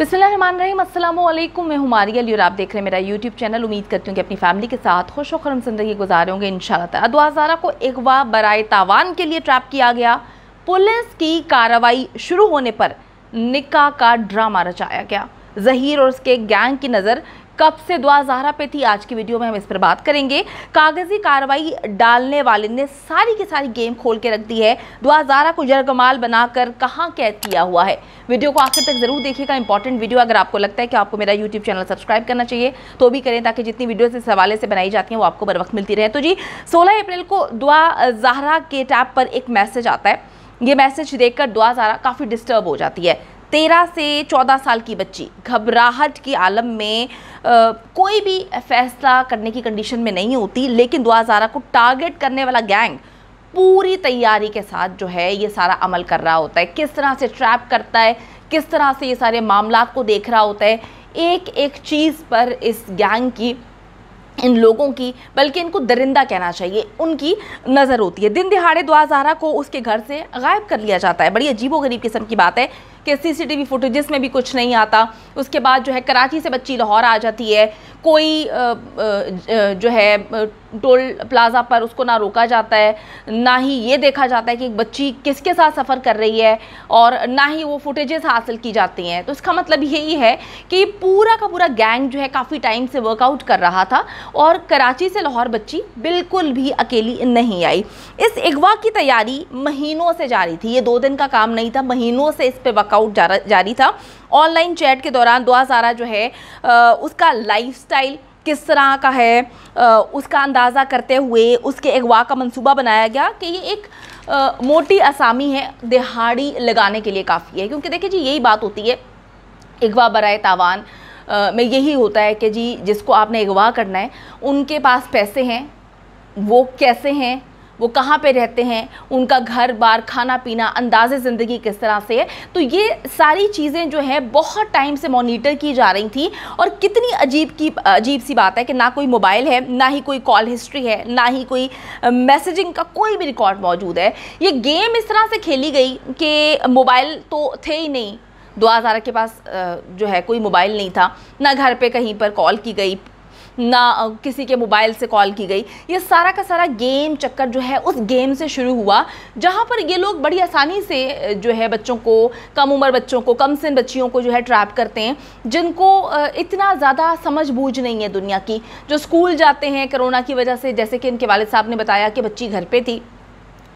बिस्मिल्लाहिर्रहमानिर्रहीम, अस्सलामुअलैकुम। मैं हूं मारिया अली और आप देख रहे हैं मेरा यूट्यूब चैनल। उम्मीद करती हूँ कि अपनी फैमिली के साथ खुश व खुर्रम ज़िंदगी गुजारे होंगे इंशाअल्लाह ताला। दुआ ज़ारा को अगवा बराए तावान के लिए ट्रैप किया गया। पुलिस की कार्रवाई शुरू होने पर निकाह का ड्रामा रचाया गया। ज़हीर और उसके गैंग की नज़र कब से दुआ ज़ाहरा पे थी, आज की वीडियो में हम इस पर बात करेंगे। कागज़ी कार्रवाई डालने वाले ने सारी की सारी गेम खोल के रख दी है। दुआ ज़ाहरा को यरगमाल बनाकर कहाँ कैद किया हुआ है। वीडियो को आखिर तक ज़रूर देखिएगा, इंपॉर्टेंट वीडियो। अगर आपको लगता है कि आपको मेरा यूट्यूब चैनल सब्सक्राइब करना चाहिए तो भी करें, ताकि जितनी वीडियोस इस हवाले से बनाई जाती हैं वो आपको बर वक्त मिलती रहे। तो जी 16 अप्रैल को दुआ ज़ाहरा के टैब पर एक मैसेज आता है। ये मैसेज देखकर दुआ ज़ाहरा काफ़ी डिस्टर्ब हो जाती है। 13 से 14 साल की बच्ची घबराहट की आलम में कोई भी फैसला करने की कंडीशन में नहीं होती, लेकिन दुआ ज़ाहरा को टारगेट करने वाला गैंग पूरी तैयारी के साथ जो है ये सारा अमल कर रहा होता है। किस तरह से ट्रैप करता है, किस तरह से ये सारे मामलात को देख रहा होता है। एक एक चीज़ पर इस गैंग की, इन लोगों की, बल्कि इनको दरिंदा कहना चाहिए, उनकी नज़र होती है। दिन दिहाड़े दुआ ज़ाहरा को उसके घर से गायब कर लिया जाता है। बड़ी अजीबोगरीब किस्म की बात है कि सीसीटीवी फुटेजेस में भी कुछ नहीं आता। उसके बाद जो है कराची से बच्ची लाहौर आ जाती है। कोई जो है टोल प्लाज़ा पर उसको ना रोका जाता है, ना ही ये देखा जाता है कि एक बच्ची किसके साथ सफ़र कर रही है, और ना ही वो फुटेजेस हासिल की जाती हैं। तो इसका मतलब यही है कि पूरा का पूरा गैंग जो है काफ़ी टाइम से वर्कआउट कर रहा था और कराची से लाहौर बच्ची बिल्कुल भी अकेली नहीं आई। इस अगवा की तैयारी महीनों से जारी थी। ये 2 दिन का काम नहीं था, महीनों से इस पर वर्कआउट जारी था। ऑनलाइन चैट के दौरान दुआ ज़ाहरा जो है उसका लाइफस्टाइल किस तरह का है उसका अंदाज़ा करते हुए उसके अगवा का मंसूबा बनाया गया कि ये एक मोटी असामी है, दिहाड़ी लगाने के लिए काफ़ी है। क्योंकि देखिए जी यही बात होती है अगवा बराए तावान में, यही होता है कि जी जिसको आपने अगवा करना है उनके पास पैसे हैं, वो कैसे हैं, वो कहाँ पे रहते हैं, उनका घर बार, खाना पीना, अंदाज़े ज़िंदगी किस तरह से है। तो ये सारी चीज़ें जो है बहुत टाइम से मॉनिटर की जा रही थी। और कितनी अजीब सी बात है कि ना कोई मोबाइल है, ना ही कोई कॉल हिस्ट्री है, ना ही कोई मैसेजिंग का कोई भी रिकॉर्ड मौजूद है। ये गेम इस तरह से खेली गई कि मोबाइल तो थे ही नहीं। दुआ ज़ाहरा के पास जो है कोई मोबाइल नहीं था, ना घर पे कहीं पर कॉल की गई, ना किसी के मोबाइल से कॉल की गई। ये सारा का सारा गेम चक्कर जो है उस गेम से शुरू हुआ, जहाँ पर ये लोग बड़ी आसानी से जो है बच्चों को, कम उम्र बच्चों को, कम सिन बच्चियों को जो है ट्रैप करते हैं, जिनको इतना ज़्यादा समझ बूझ नहीं है दुनिया की, जो स्कूल जाते हैं कोरोना की वजह से। जैसे कि इनके वालिद साहब ने बताया कि बच्ची घर पे थी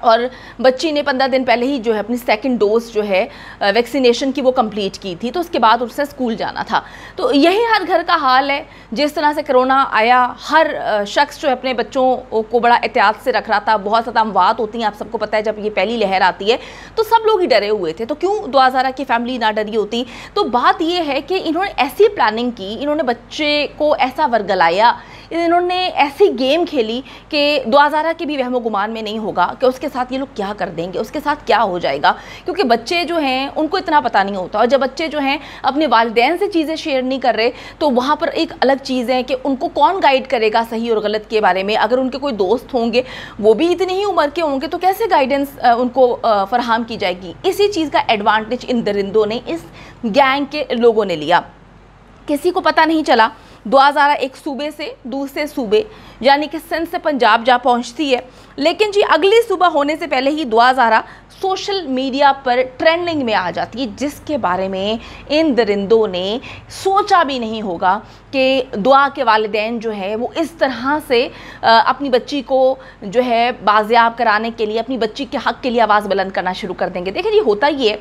और बच्ची ने 15 दिन पहले ही जो है अपनी सेकंड डोज जो है वैक्सीनेशन की वो कंप्लीट की थी, तो उसके बाद उससे स्कूल जाना था। तो यही हर घर का हाल है। जिस तरह से कोरोना आया, हर शख्स जो है अपने बच्चों को बड़ा एहतियात से रख रहा था। बहुत ज़्यादा अमवात होती हैं, आप सबको पता है, जब ये पहली लहर आती है तो सब लोग ही डरे हुए थे। तो क्यों दुआ ज़ाहरा की फैमिली ना डरी होती। तो बात ये है कि इन्होंने ऐसी प्लानिंग की, इन्होंने बच्चे को ऐसा वर्गलाया, इन्होंने ऐसी गेम खेली कि दुआ ज़ाहरा के भी वहमो गुमान में नहीं होगा कि उसके साथ ये लोग क्या कर देंगे, उसके साथ क्या हो जाएगा। क्योंकि बच्चे जो हैं उनको इतना पता नहीं होता, और जब बच्चे जो हैं अपने वालिदैन से चीज़ें शेयर नहीं कर रहे तो वहाँ पर एक अलग चीज़ है कि उनको कौन गाइड करेगा सही और गलत के बारे में। अगर उनके कोई दोस्त होंगे, वो भी इतनी ही उम्र के होंगे, तो कैसे गाइडेंस उनको फराहम की जाएगी। इसी चीज़ का एडवांटेज इन दरिंदों ने, इस गैंग के लोगों ने लिया। किसी को पता नहीं चला दुआ ज़ाहरा एक सूबे से दूसरे सूबे यानी कि सिंध से पंजाब जा पहुंचती है, लेकिन जी अगली सुबह होने से पहले ही दुआ ज़ाहरा सोशल मीडिया पर ट्रेंडिंग में आ जाती है, जिसके बारे में इन दरिंदों ने सोचा भी नहीं होगा कि दुआ के वालिदैन जो है वो इस तरह से अपनी बच्ची को जो है बाजियाब कराने के लिए, अपनी बच्ची के हक़ के लिए आवाज़ बुलंद करना शुरू कर देंगे। देखिए ये होता ही है,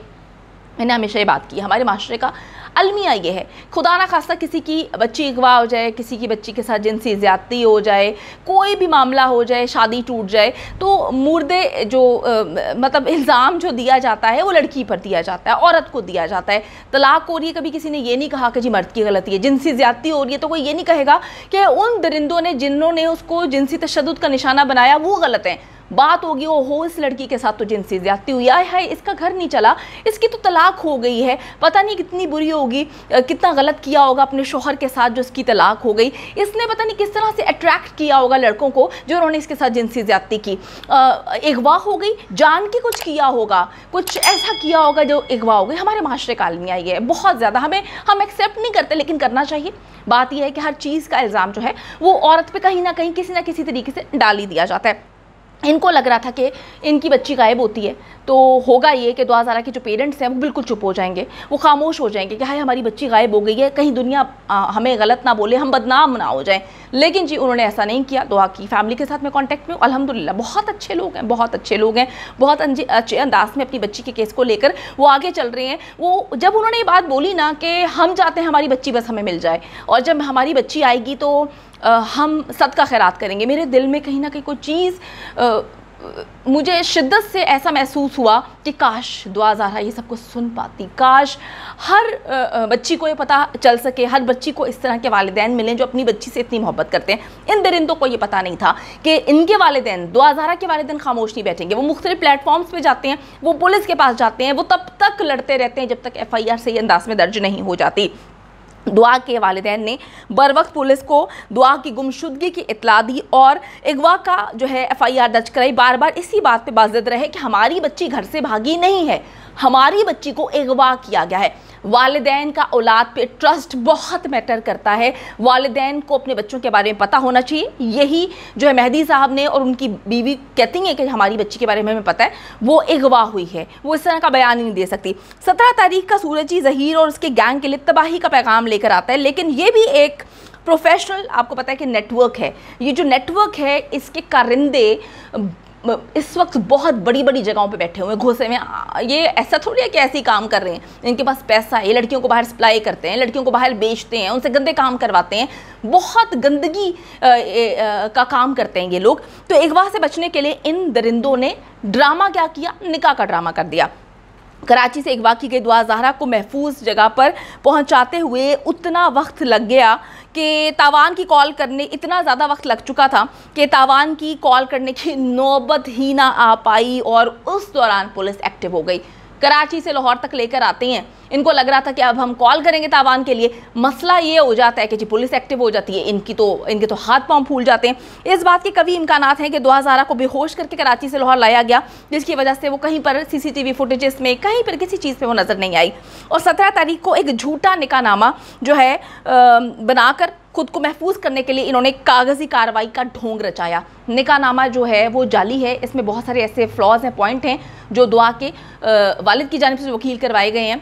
मैंने हमेशा ये बात की, हमारे माशरे का अलमिया ये है, खुदा ना खास्ता किसी की बच्ची अगवा हो जाए, किसी की बच्ची के साथ जिनसी ज़्यादती हो जाए, कोई भी मामला हो जाए, शादी टूट जाए, तो मुर्दे जो मतलब इल्ज़ाम जो दिया जाता है वो लड़की पर दिया जाता है, औरत को दिया जाता है। तलाक हो रही है, कभी किसी ने ये नहीं कहा कि जी मर्द की गलती है। जिनसी ज़्यादती हो रही है तो कोई ये नहीं कहेगा कि उन दरिंदों ने जिन्होंने उसको जिनसी तशद्दुद का निशाना बनाया वो गलत है। बात होगी ओहो इस लड़की के साथ तो जिनसी ज़्यादती हुई है, इसका घर नहीं चला, इसकी तो तलाक हो गई है, पता नहीं कितनी बुरी होगी, कितना गलत किया होगा अपने शोहर के साथ जो इसकी तलाक हो गई, इसने पता नहीं किस तरह से अट्रैक्ट किया होगा लड़कों को जो उन्होंने इसके साथ जिनसी ज़्यादती की, अगवा हो गई, जान के कुछ किया होगा, कुछ ऐसा किया होगा जो अगवा हो गई। हमारे माशरे का आलमी आई है बहुत ज़्यादा, हम एक्सेप्ट नहीं करते लेकिन करना चाहिए। बात यह है कि हर चीज़ का इल्ज़ाम जो है वो औरत पे कहीं ना कहीं किसी ना किसी तरीके से डाल ही दिया जाता है। इनको लग रहा था कि इनकी बच्ची गायब होती है तो होगा ये कि दुआ ज़ारा के जो पेरेंट्स हैं वो बिल्कुल चुप हो जाएंगे, वो खामोश हो जाएंगे कि हाय हमारी बच्ची गायब हो गई है, कहीं दुनिया हमें गलत ना बोले, हम बदनाम ना हो जाएं। लेकिन जी उन्होंने ऐसा नहीं किया। दुआ की फैमिली के साथ में कांटेक्ट में अल्हम्दुलिल्लाह बहुत अच्छे लोग हैं, बहुत अच्छे लोग हैं, बहुत अच्छे अंदाज में अपनी बच्ची के केस को लेकर वो आगे चल रहे हैं। वो जब उन्होंने ये बात बोली ना कि हम चाहते हैं हमारी बच्ची बस हमें मिल जाए और जब हमारी बच्ची आएगी तो हम सदका खैरात करेंगे, मेरे दिल में कहीं ना कहीं कोई चीज़ मुझे शिद्दत से ऐसा महसूस हुआ कि काश दुआ ज़ारा ये सब कुछ सुन पाती, काश हर बच्ची को ये पता चल सके, हर बच्ची को इस तरह के वालिदैन मिलें जो अपनी बच्ची से इतनी मोहब्बत करते हैं। इन दरिंदों को ये पता नहीं था कि इनके वालिदैन, दुआ ज़ारा के वालिदैन खामोश नहीं बैठेंगे, वो मुख्तलिफ प्लेटफॉर्म्स पे जाते हैं, वो पुलिस के पास जाते हैं, वो तब तक लड़ते रहते हैं जब तक FIR सही अंदाज में दर्ज नहीं हो जाती। दुआ के वालिदैन ने बर वक्त पुलिस को दुआ की गुमशुदगी की इत्तला दी और अगवा का जो है FIR दर्ज कराई। बार बार इसी बात पे बाज़िद रहे कि हमारी बच्ची घर से भागी नहीं है, हमारी बच्ची को अगवा किया गया है। वालिदैन का औलाद पे ट्रस्ट बहुत मैटर करता है, वालिदैन को अपने बच्चों के बारे में पता होना चाहिए। यही जो है मेहदी साहब ने और उनकी बीवी कहती हैं कि हमारी बच्ची के बारे में हमें पता है, वो अगवा हुई है, वो इस तरह का बयान ही नहीं दे सकती। 17 तारीख का सूरजी ज़हीर और उसके गैंग के लिए तबाही का पैगाम लेकर आता है, लेकिन ये भी एक प्रोफेशनल, आपको पता है कि नेटवर्क है। ये जो नेटवर्क है इसके कारिंदे इस वक्त बहुत बड़ी बड़ी जगहों पे बैठे हुए हैं, घुसे हुए हैं। ये ऐसा थोड़ी है कि ऐसे ही काम कर रहे हैं, इनके पास पैसा है, ये लड़कियों को बाहर सप्लाई करते हैं, लड़कियों को बाहर बेचते हैं, उनसे गंदे काम करवाते हैं, बहुत गंदगी का काम करते हैं ये लोग। तो अगवा से बचने के लिए इन दरिंदों ने ड्रामा क्या किया, निकाह का ड्रामा कर दिया। कराची से अगवा की गई दुआ ज़ारा को महफूज जगह पर पहुंचाते हुए उतना वक्त लग गया कि तावान की कॉल करने, इतना ज़्यादा वक्त लग चुका था कि तावान की कॉल करने की नौबत ही ना आ पाई और उस दौरान पुलिस एक्टिव हो गई। कराची से लाहौर तक लेकर आते हैं, इनको लग रहा था कि अब हम कॉल करेंगे तावान के लिए, मसला ये हो जाता है कि जी पुलिस एक्टिव हो जाती है, इनके तो हाथ पांव फूल जाते हैं। इस बात के कभी इम्कानात हैं कि दुआ ज़ारा को बेहोश करके कराची से लाहौर लाया गया, जिसकी वजह से वो कहीं पर CCTV फुटेजेस में कहीं पर किसी चीज़ पे वो नज़र नहीं आई। और 17 तारीख को एक झूठा निकाहनामा जो है बनाकर खुद को महफूज करने के लिए इन्होंने कागज़ी कार्रवाई का ढोंग रचाया। निकाहनामा जो है वो जाली है, इसमें बहुत सारे ऐसे फ्लॉज हैं, पॉइंट हैं जो दुआ के वालिद की जानिब से वकील करवाए गए हैं,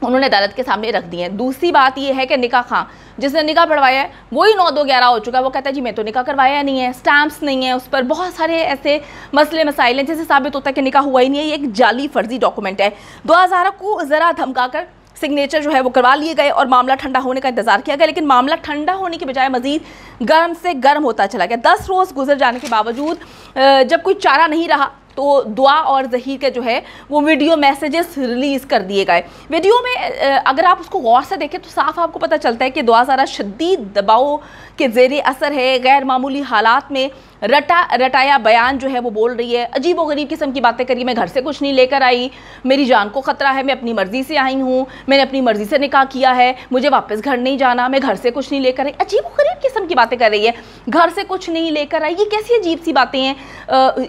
उन्होंने अदालत के सामने रख दिए हैं। दूसरी बात ये है कि निकाह खां जिसने निकाह पढ़वाया है वही 9-2-11 हो चुका है, वो कहता है जी मैं तो निकाह करवाया नहीं है, स्टैम्प्स नहीं है उस पर, बहुत सारे ऐसे मसले मसाइल हैं जिससे साबित होता है कि निकाह हुआ ही नहीं है, ये एक जाली फर्जी डॉक्यूमेंट है। दुआ ज़ारा को ज़रा धमका कर सिग्नेचर जो है वो करवा लिए गए और मामला ठंडा होने का इंतजार किया गया, लेकिन मामला ठंडा होने के बजाय मज़ीद गर्म से गर्म होता चला गया। 10 रोज़ गुजर जाने के बावजूद जब कोई चारा नहीं रहा तो दुआ और ज़हीर के जो है वो वीडियो मैसेजेस रिलीज़ कर दिए गए। वीडियो में अगर आप उसको गौर से देखें तो साफ आपको पता चलता है कि दुआ ज़ारा शदीद दबाव के ज़ेरे असर है, गैर मामूली हालात में रटाया बयान जो है वो बोल रही है, अजीब व गरीब किस्म की बातें करी, मैं घर से कुछ नहीं लेकर आई, मेरी जान को ख़तरा है, मैं अपनी मर्ज़ी से आई हूँ, मैंने अपनी मर्ज़ी से निकाह किया है, मुझे वापस घर नहीं जाना, मैं घर से कुछ नहीं लेकर आई, अजीब व गरीब किस्म की बातें कर रही है, घर से कुछ नहीं लेकर आई, ये कैसी अजीब सी बातें हैं।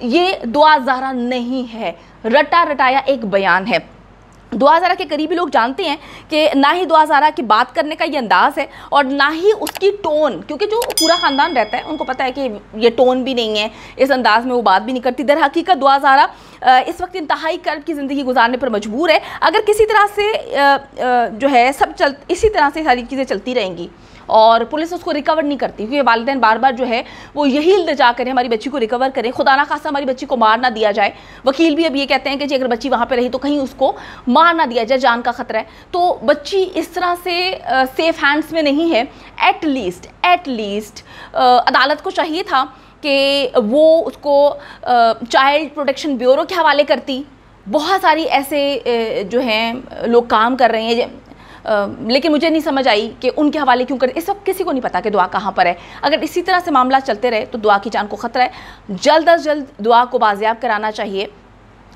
ये दुआ ज़ारा नहीं है, रटाया एक बयान है। दुआ ज़ारा के करीबी लोग जानते हैं कि ना ही दुआ ज़ारा की बात करने का ये अंदाज़ है और ना ही उसकी टोन, क्योंकि जो पूरा ख़ानदान रहता है उनको पता है कि ये टोन भी नहीं है, इस अंदाज़ में वो बात भी नहीं करती। दर हकीकत दुआ ज़ारा इस वक्त इंतहाई कर्ब की ज़िंदगी गुजारने पर मजबूर है। अगर किसी तरह से जो है इसी तरह से सारी चीज़ें चलती रहेंगी और पुलिस उसको रिकवर नहीं करती, क्योंकि वालिदैन बार बार जो है वो यही इल्तिजा करें हमारी बच्ची को रिकवर करें, खुदा ना खासा हमारी बच्ची को मार ना दिया जाए। वकील भी अब ये कहते हैं कि जी अगर बच्ची वहाँ पे रही तो कहीं उसको मार ना दिया जाए, जान का ख़तरा है। तो बच्ची इस तरह से सेफ हैंड्स में नहीं है। एट लीस्ट अदालत को चाहिए था कि वो उसको चाइल्ड प्रोटेक्शन ब्यूरो के हवाले करती। बहुत सारी ऐसे जो हैं लोग काम कर रहे हैं لیکن مجھے نہیں سمجھ آئی کہ ان کے حوالے کیوں کر. اس وقت کسی کو نہیں پتا کہ دعا کہاں پر ہے. اگر اسی طرح سے معاملات چلتے رہے تو دعا کی جان کو خطرہ ہے. جلد از جلد دعا کو بازیاب کرانا چاہیے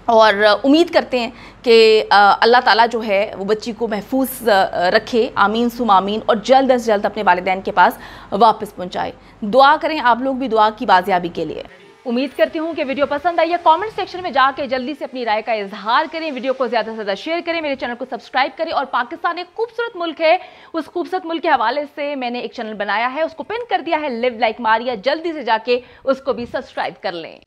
اور امید کرتے ہیں کہ اللہ تعالیٰ جو ہے وہ بچی کو محفوظ رکھے. آمین ثم آمین. اور جلد از جلد اپنے والدین کے پاس واپس پہنچائے. دعا کریں آپ لوگ بھی دعا کی بازیابی کے لیے. امید کرتی ہوں کہ ویڈیو پسند آئی ہے. کامنٹ سیکشن میں جا کے جلدی سے اپنی رائے کا اظہار کریں. ویڈیو کو زیادہ سے زیادہ شیئر کریں. میرے چینل کو سبسکرائب کریں. اور پاکستان ایک خوبصورت ملک ہے, اس خوبصورت ملک کے حوالے سے میں نے ایک چینل بنایا ہے, اس کو پن کر دیا ہے لیو لائک ماریا. جلدی سے جا کے اس کو بھی سبسکرائب کر لیں.